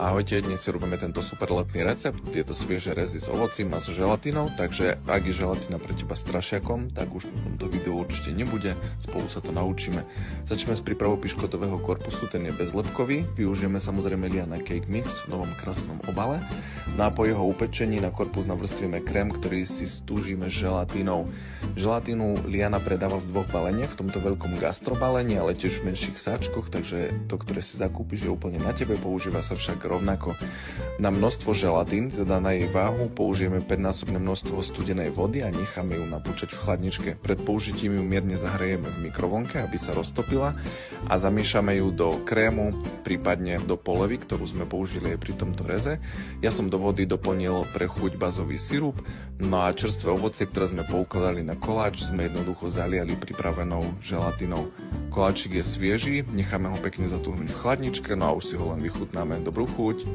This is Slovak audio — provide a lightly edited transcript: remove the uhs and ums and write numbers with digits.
Ahojte, dnes si robíme tento super letný recept. Je to svieže rezy s ovocím a so želatinou, takže ak je želatina pre teba strašiakom, tak už v tomto videu určite nebude, spolu sa to naučíme. Začneme s prípravou piškotového korpusu, ten je bezlepkový. Využijeme samozrejme Liana Cake Mix v novom krásnom obale. Po jeho upečení na korpus navrstvíme krém, ktorý si stúžime s želatinou. Želatínu Liana predáva v dvoch baleniach, v tomto veľkom gastrobalení, ale tiež v menších sáčkoch, takže to, ktoré si zakúpiš, je úplne na tebe, používa sa však rovnako. Na množstvo želatín, teda na jej váhu, použijeme 5-násobné množstvo studenej vody a necháme ju napúčať v chladničke. Pred použitím ju mierne zahrejeme v mikrovlnke, aby sa roztopila a zamiešame ju do krému, prípadne do polevy, ktorú sme použili aj pri tomto reze. Ja som do vody doplnil pre chuť bazový sirup, no a čerstvé ovocie, ktoré sme poukladali na koláč, sme jednoducho zaliali pripravenou želatinou. Koláčik je svieži, necháme ho pekne zatuhnúť v chladničke, no a už si ho len vychutnáme. Dobrú chuť!